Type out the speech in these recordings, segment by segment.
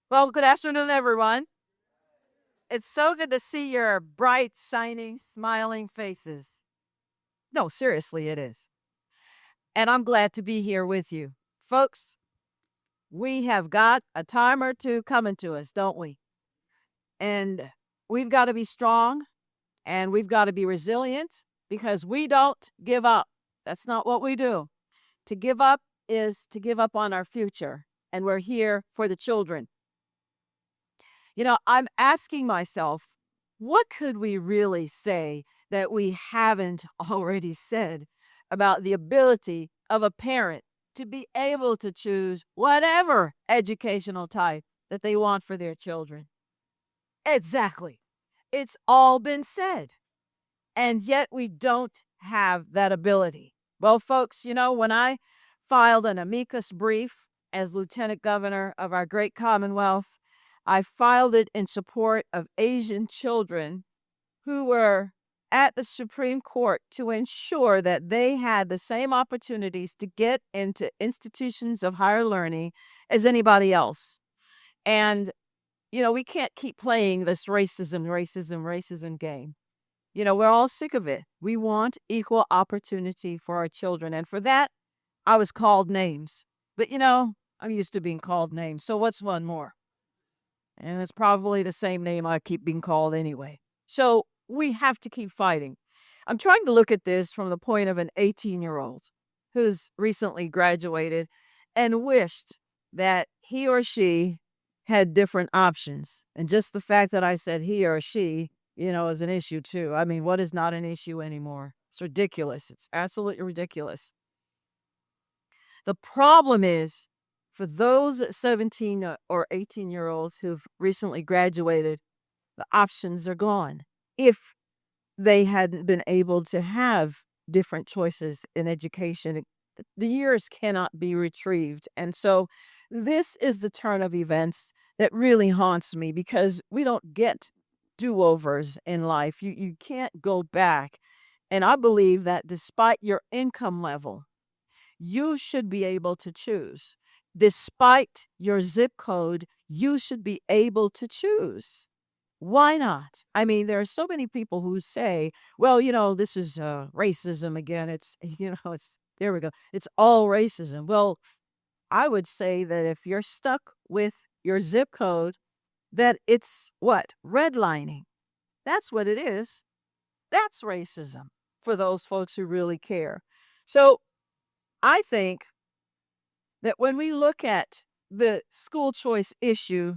Well, good afternoon, everyone. It's so good to see your bright, shining, smiling faces. No, seriously, it is. And I'm glad to be here with you. Folks, we have got a time or two coming to us, don't we? And we've got to be strong and we've got to be resilient because we don't give up. That's not what we do. To give up is to give up on our future, and we're here for the children. I'm asking myself, what could we really say that we haven't already said about the ability of a parent to be able to choose whatever educational type that they want for their children? Exactly. It's all been said. And yet we don't have that ability. Well, folks, when I filed an amicus brief as Lieutenant Governor of our great Commonwealth, I filed it in support of Asian children who were at the Supreme Court to ensure that they had the same opportunities to get into institutions of higher learning as anybody else. And, we can't keep playing this racism game. We're all sick of it. We want equal opportunity for our children. And for that, I was called names. But, I'm used to being called names. So what's one more? And it's probably the same name I keep being called anyway. So we have to keep fighting. I'm trying to look at this from the point of an 18-year-old who's recently graduated and wished that he or she had different options. And just the fact that I said he or she, is an issue too. I mean, what is not an issue anymore? It's ridiculous. It's absolutely ridiculous. The problem is for those 17 or 18-year-olds who've recently graduated, the options are gone. If they hadn't been able to have different choices in education, the years cannot be retrieved. And so this is the turn of events that really haunts me because we don't get do-overs in life. You can't go back. And I believe that despite your income level, you should be able to choose. Despite your zip code, you should be able to choose. Why not? I mean, there are so many people who say, well, this is racism again. It's, there we go. It's all racism. Well, I would say that if you're stuck with your zip code, that it's what? Redlining. That's what it is. That's racism for those folks who really care. So I think that when we look at the school choice issue,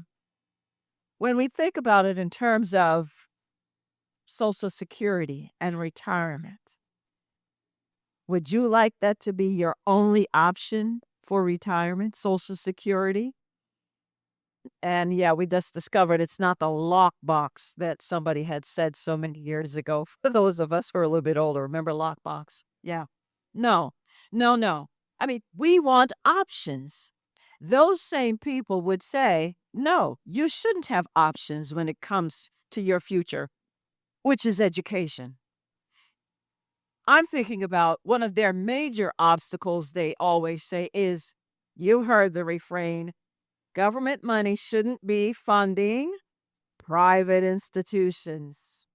when we think about it in terms of Social Security and retirement, would you like that to be your only option for retirement, Social Security? And yeah, we just discovered it's not the lockbox that somebody had said so many years ago. For those of us who are a little bit older, remember lockbox? Yeah. No, no, no. I mean, we want options. Those same people would say, no, you shouldn't have options when it comes to your future, which is education. I'm thinking about one of their major obstacles, they always say, is you heard the refrain government money shouldn't be funding private institutions.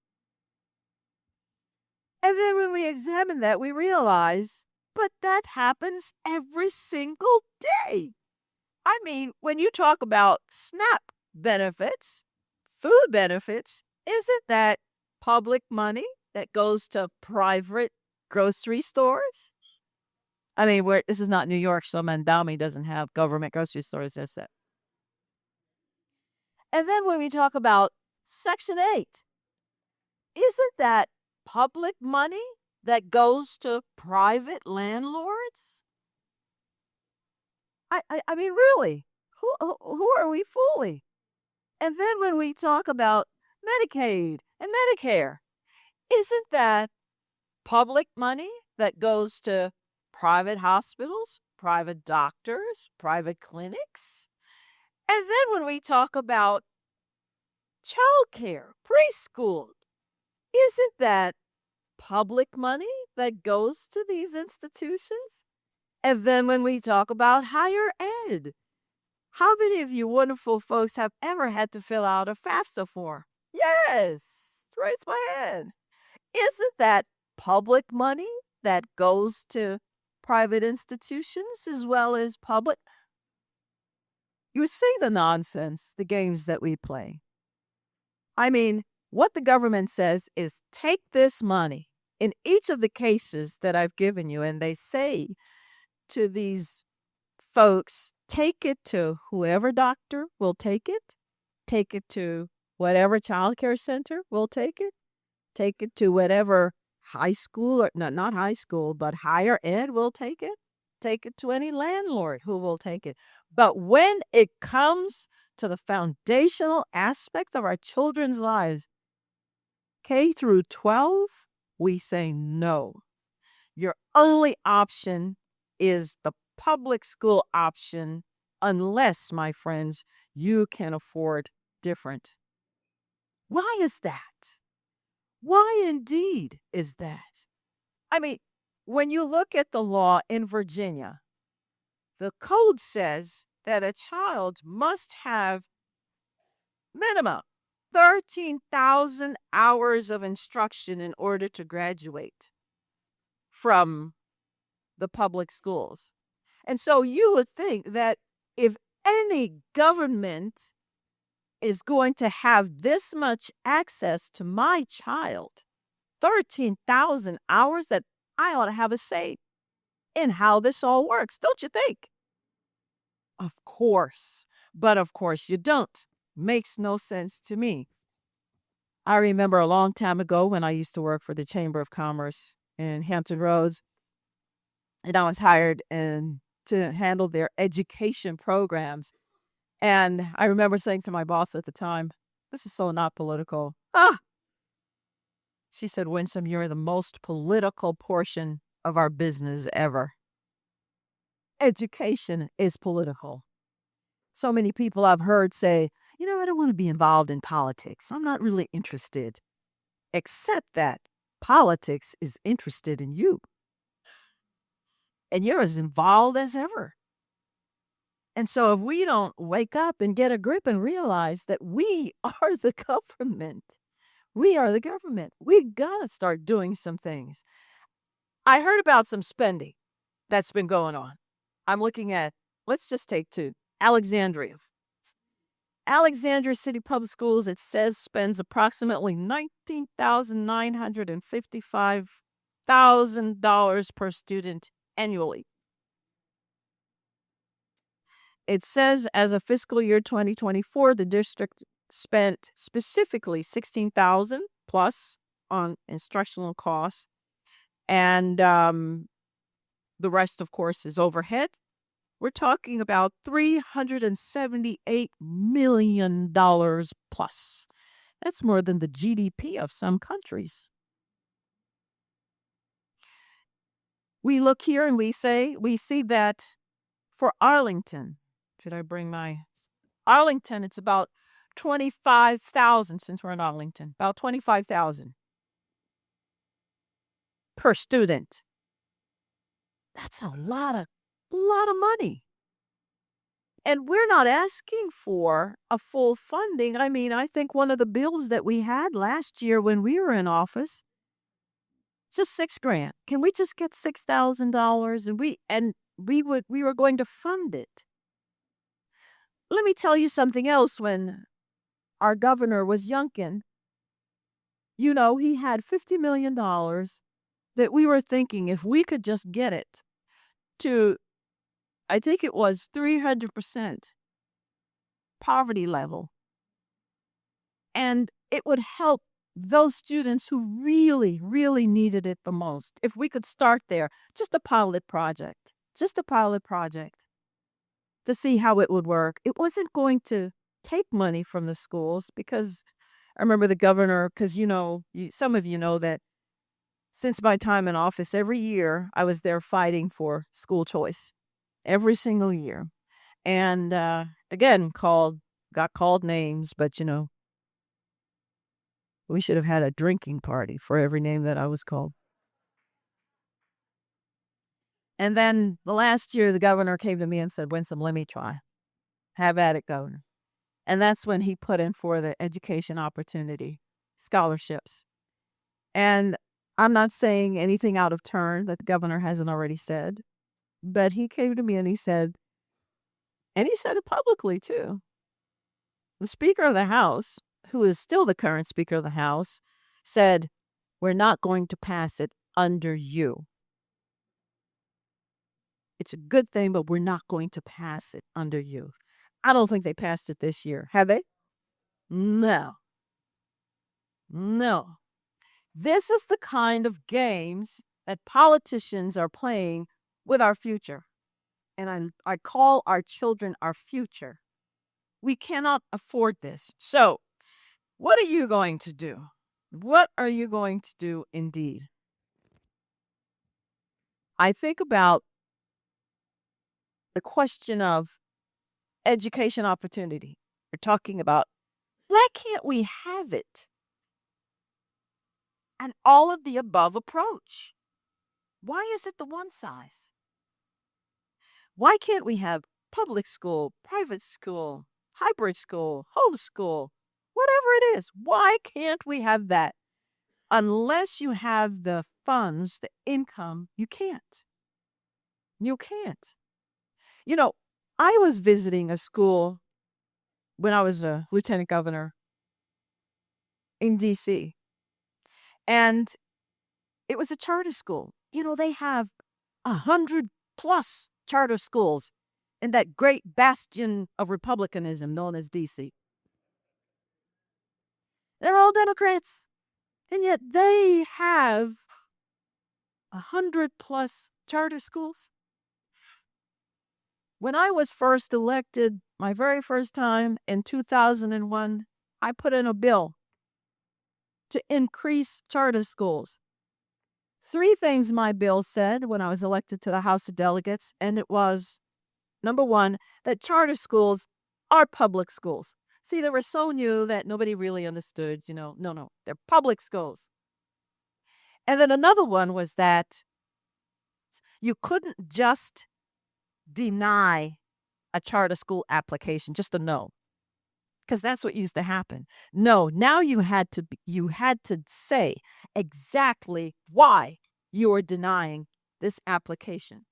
And then when we examine that, we realize, but that happens every single day. I mean, when you talk about SNAP benefits, food benefits, isn't that public money that goes to private grocery stores? I mean, this is not New York, so Mandami doesn't have government grocery stores, is it? And then when we talk about Section 8, isn't that public money that goes to private landlords? I mean, really, who are we fooling? And then when we talk about Medicaid and Medicare, isn't that public money that goes to private hospitals, private doctors, private clinics? And then when we talk about childcare, preschool, isn't that public money that goes to these institutions? And then when we talk about higher ed, How many of you wonderful folks have ever had to fill out a FAFSA form? Yes, raise my hand. Isn't that public money that goes to private institutions as well as public? You see the nonsense, the games that we play. I mean, what the government says is take this money in each of the cases that I've given you, and they say to these folks, take it to whoever doctor will take it to whatever child care center will take it to whatever high school, or no, not high school, but higher ed will take it to any landlord who will take it. But when it comes to the foundational aspect of our children's lives, K through 12, we say no. Your only option is the public school option, unless, my friends, you can afford different. Why is that? Why indeed is that? I mean, when you look at the law in Virginia, the code says that a child must have minimum 13,000 hours of instruction in order to graduate from the public schools. And so you would think that if any government is going to have this much access to my child, 13,000 hours, that I ought to have a say in how this all works, don't you think? Of course. But of course you don't. Makes no sense to me. I remember a long time ago when I used to work for the Chamber of Commerce in Hampton Roads, and I was hired to handle their education programs. And I remember saying to my boss at the time, this is so not political. Ah, she said, Winsome, you're the most political portion of our business ever. Education is political. So many people I've heard say, I don't want to be involved in politics. I'm not really interested. Except that politics is interested in you. And you're as involved as ever. And so if we don't wake up and get a grip and realize that we are the government, we are the government. We got to start doing some things. I heard about some spending that's been going on. I'm looking at, let's just take two. Alexandria. Alexandria City Public Schools, it says, spends approximately $19,955,000 per student annually. It says as of fiscal year 2024, the district spent specifically $16,000 plus on instructional costs, and the rest, of course, is overhead. We're talking about $378 million plus. That's more than the GDP of some countries. We look here and we see that for Arlington, should I bring my Arlington, it's about 25,000, since we're in Arlington, about 25,000 per student. That's a lot of money. And we're not asking for a full funding. I mean, I think one of the bills that we had last year when we were in office, just $6,000. Can we just get $6,000? And we were going to fund it. Let me tell you something else. When our governor was Youngkin, he had $50 million that we were thinking if we could just get it to, I think it was 300% poverty level. And it would help those students who really, really needed it the most. If we could start there, just a pilot project to see how it would work. It wasn't going to take money from the schools, because I remember the governor, because, some of you know that since my time in office, every year I was there fighting for school choice, every single year. And again, got called names, but we should have had a drinking party for every name that I was called. And then the last year, the governor came to me and said, Winsome, let me try. Have at it, Governor. And that's when he put in for the education opportunity scholarships. And I'm not saying anything out of turn that the governor hasn't already said, but he came to me and he said it publicly too. The Speaker of the House, who is still the current Speaker of the House, said, "We're not going to pass it under you. It's a good thing, but we're not going to pass it under you." I don't think they passed it this year. Have they? No. No. This is the kind of games that politicians are playing with our future. And I call our children our future. We cannot afford this. So, what are you going to do? What are you going to do indeed? I think about the question of education opportunity. We're talking about why can't we have it? An all of the above approach. Why is it the one size? Why can't we have public school, private school, hybrid school, homeschool, whatever it is? Why can't we have that? Unless you have the funds, the income, you can't. You can't. You know, I was visiting a school when I was a lieutenant governor in DC, and it was a charter school. They have 100+ charter schools in that great bastion of republicanism known as DC. They're all Democrats, and yet they have 100+ charter schools. When I was first elected, my very first time in 2001, I put in a bill to increase charter schools. 3 things my bill said when I was elected to the House of Delegates, and it was, number 1, that charter schools are public schools. See, they were so new that nobody really understood, no, they're public schools. And then another one was that you couldn't just deny a charter school application, just a no, because that's what used to happen. No, now you had to say exactly why you were denying this application.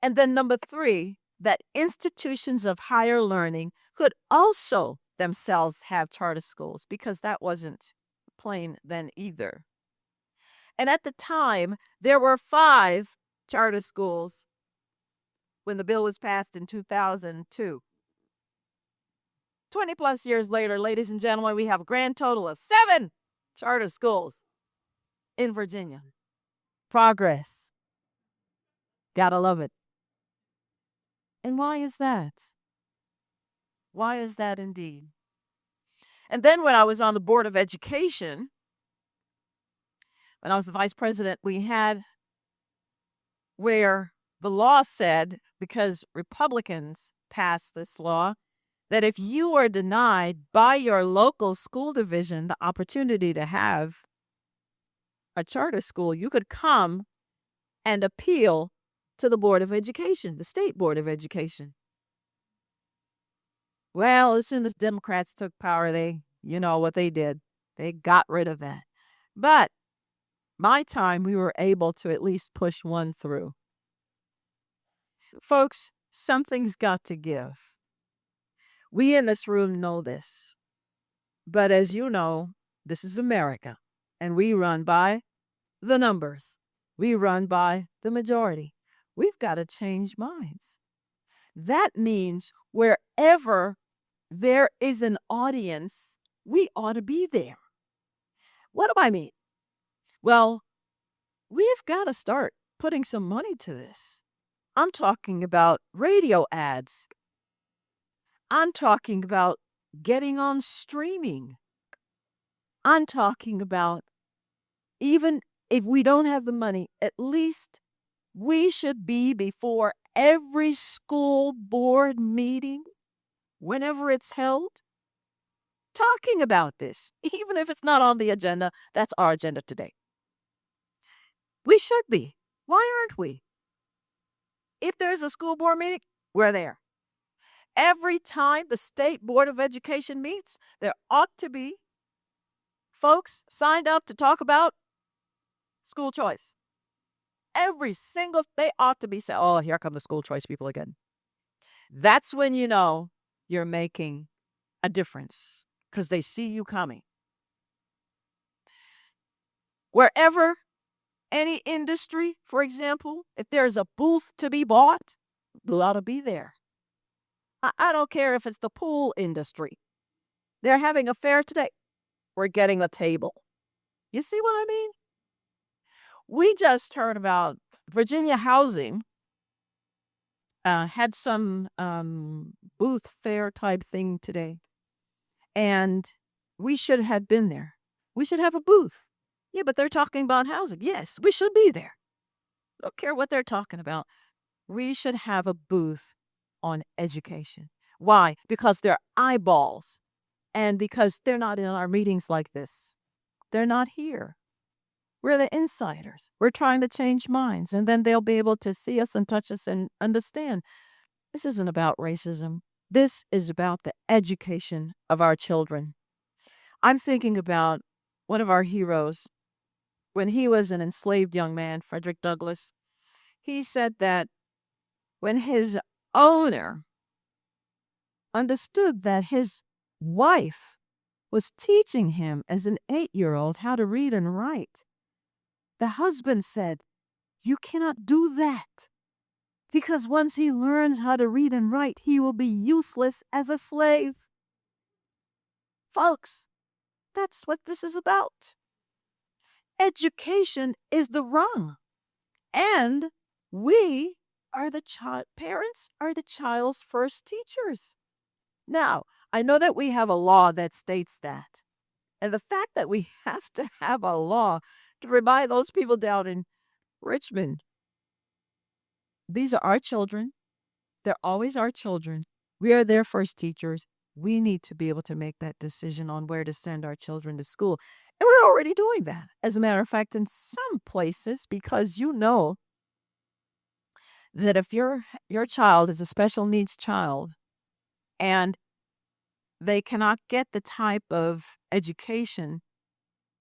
And then number 3, that institutions of higher learning could also themselves have charter schools, because that wasn't plain then either. And at the time, there were 5 charter schools when the bill was passed in 2002. 20+ years later, ladies and gentlemen, we have a grand total of 7 charter schools in Virginia. Progress. Gotta love it. And why is that? Why is that indeed? And then when I was on the Board of Education, when I was the vice president, we had where the law said, because Republicans passed this law, that if you were denied by your local school division the opportunity to have a charter school, you could come and appeal to the Board of Education, the state Board of Education. Well, as soon as Democrats took power, you know what they did. They got rid of that. But my time, we were able to at least push one through. Folks, something's got to give. We in this room know this. But as you know, this is America, and we run by the numbers. We run by the majority. We've got to change minds. That means wherever there is an audience, we ought to be there. What do I mean? Well, we've got to start putting some money to this. I'm talking about radio ads. I'm talking about getting on streaming. I'm talking about, even if we don't have the money, at least we should be before every school board meeting, whenever it's held, talking about this. Even if it's not on the agenda, that's our agenda today. We should be. Why aren't we? If there's a school board meeting, we're there. Every time the State Board of Education meets, there ought to be folks signed up to talk about school choice. Every single, they ought to be saying, oh, here come the school choice people again. That's when you know you're making a difference because they see you coming. Wherever any industry, for example, if there's a booth to be bought, we ought to be there. I don't care if it's the pool industry. They're having a fair today. We're getting a table. You see what I mean? We just heard about Virginia Housing had some booth fair type thing today. And we should have been there. We should have a booth. Yeah, but they're talking about housing. Yes, we should be there. Don't care what they're talking about. We should have a booth on education. Why? Because they're eyeballs and because they're not in our meetings like this. They're not here. We're the insiders. We're trying to change minds, and then they'll be able to see us and touch us and understand this isn't about racism. This is about the education of our children. I'm thinking about one of our heroes. When he was an enslaved young man, Frederick Douglass, he said that when his owner understood that his wife was teaching him as an 8-year-old how to read and write, the husband said, "You cannot do that. Because once he learns how to read and write, he will be useless as a slave." Folks, that's what this is about. Education is the wrong. And we are the parents are the child's first teachers. Now, I know that we have a law that states that. And the fact that we have to have a law to remind those people down in Richmond, these are our children. They're always our children. We are their first teachers. We need to be able to make that decision on where to send our children to school. And we're already doing that. As a matter of fact, in some places, because you know that if your child is a special needs child and they cannot get the type of education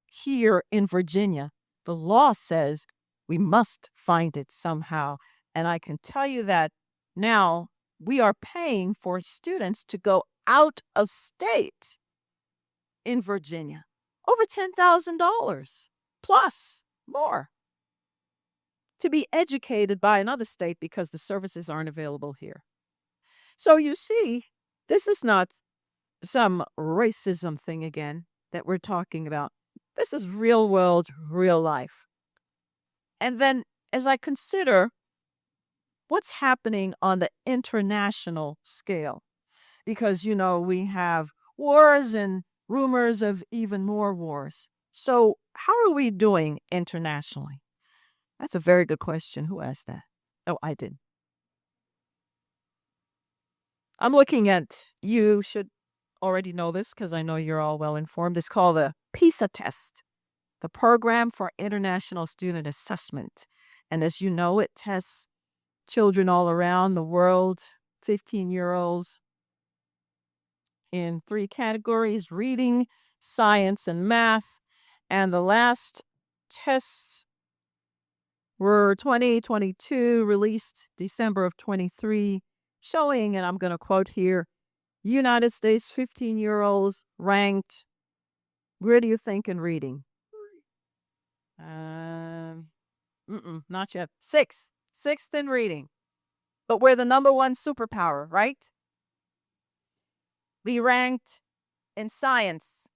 here in Virginia, the law says we must find it somehow. And I can tell you that now we are paying for students to go out of state in Virginia. Over $10,000 plus more to be educated by another state because the services aren't available here. So you see, this is not some racism thing again that we're talking about. This is real world, real life. And then as I consider what's happening on the international scale, because, you know, we have wars and rumors of even more wars. So, how are we doing internationally? That's a very good question. Who asked that? Oh, I did. I'm looking at, you should already know this because I know you're all well informed. It's called the PISA test, the Program for International Student Assessment. And as you know, it tests children all around the world, 15-year-olds, in 3 categories: reading, science, and math. And the last tests were 2022, released December of 23, showing, and I'm going to quote here, United States 15-year-olds ranked, where do you think in reading? Not yet. Sixth in reading. But we're the number 1 superpower, right? We ranked in science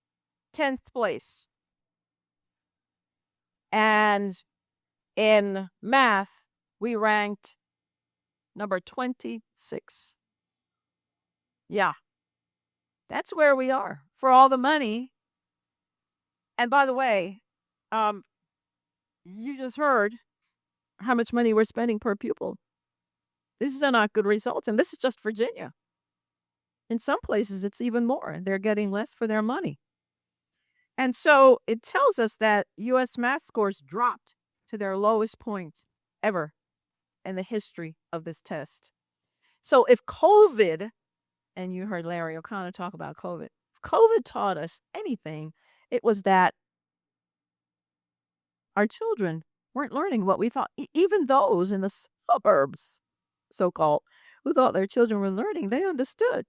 10th place. And in math, we ranked number 26. Yeah, that's where we are for all the money. And by the way, you just heard how much money we're spending per pupil. These are not good results. And this is just Virginia. In some places, it's even more, and they're getting less for their money. And so it tells us that U.S. math scores dropped to their lowest point ever in the history of this test. So if COVID and you heard Larry O'Connor talk about COVID. If COVID taught us anything, it was that our children weren't learning what we thought. Even those in the suburbs, so called, who thought their children were learning, they understood.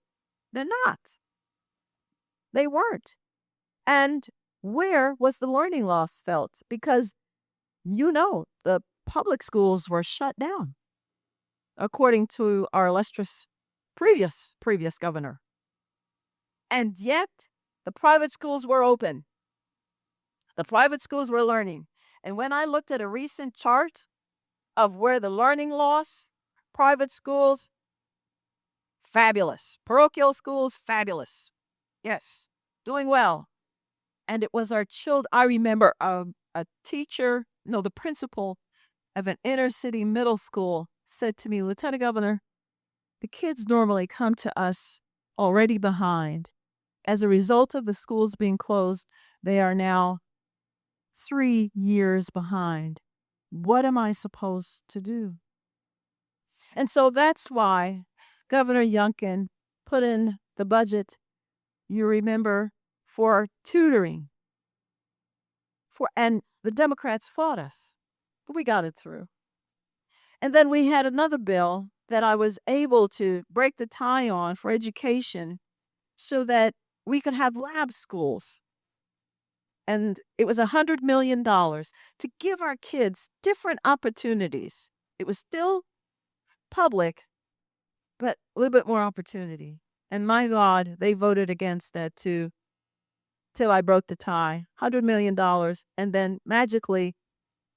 They're not. They weren't. And where was the learning loss felt? Because the public schools were shut down, according to our illustrious previous governor. And yet the private schools were open. The private schools were learning. And when I looked at a recent chart of where the learning loss, private schools, fabulous. Parochial schools, fabulous. Yes, doing well. And it was our children. I remember a teacher, no, the principal of an inner city middle school said to me, Lieutenant Governor, the kids normally come to us already behind. As a result of the schools being closed, they are now 3 years behind. What am I supposed to do? And so that's why Governor Youngkin put in the budget, you remember, for tutoring. And the Democrats fought us, but we got it through. And then we had another bill that I was able to break the tie on for education so that we could have lab schools. And it was $100 million to give our kids different opportunities. It was still public, but a little bit more opportunity. And my God, they voted against that too, till I broke the tie. $100 million. And then magically,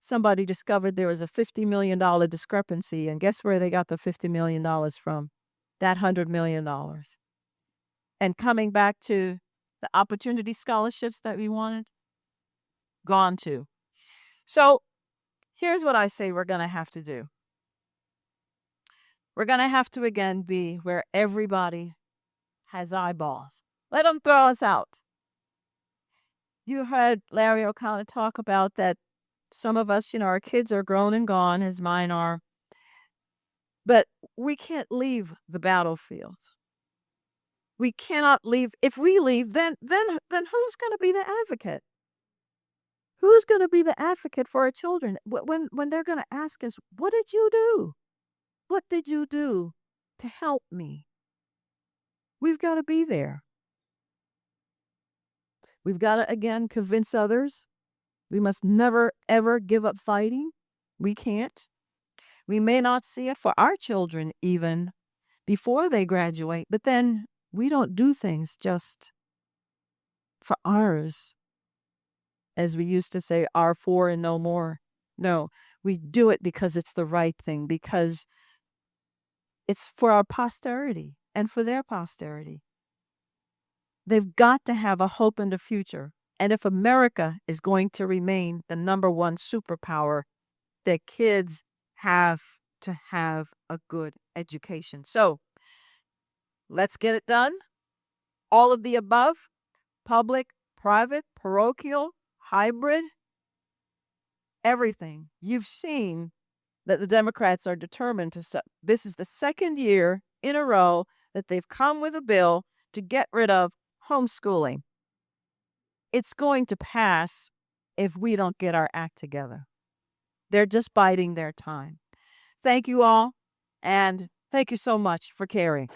somebody discovered there was a $50 million discrepancy. And guess where they got the $50 million from? That $100 million. And coming back to the opportunity scholarships that we wanted, gone too. So here's what I say we're going to have to do. We're going to have to again be where everybody has eyeballs. Let them throw us out. You heard Larry O'Connor talk about that some of us, our kids are grown and gone, as mine are. But we can't leave the battlefield. We cannot leave. If we leave, then who's going to be the advocate? Who's going to be the advocate for our children when they're going to ask us, what did you do? What did you do to help me? We've got to be there. We've got to, again, convince others. We must never, ever give up fighting. We can't. We may not see it for our children even before they graduate, but then we don't do things just for ours. As we used to say, our for and no more. No, we do it because it's the right thing, because it's for our posterity and for their posterity. They've got to have a hope in the future. And if America is going to remain the number one superpower, the kids have to have a good education. So let's get it done. All of the above, public, private, parochial, hybrid, everything. You've seen that the Democrats are determined to stop. This is the second year in a row that they've come with a bill to get rid of homeschooling. It's going to pass if we don't get our act together. They're just biding their time. Thank you all, and thank you so much for caring.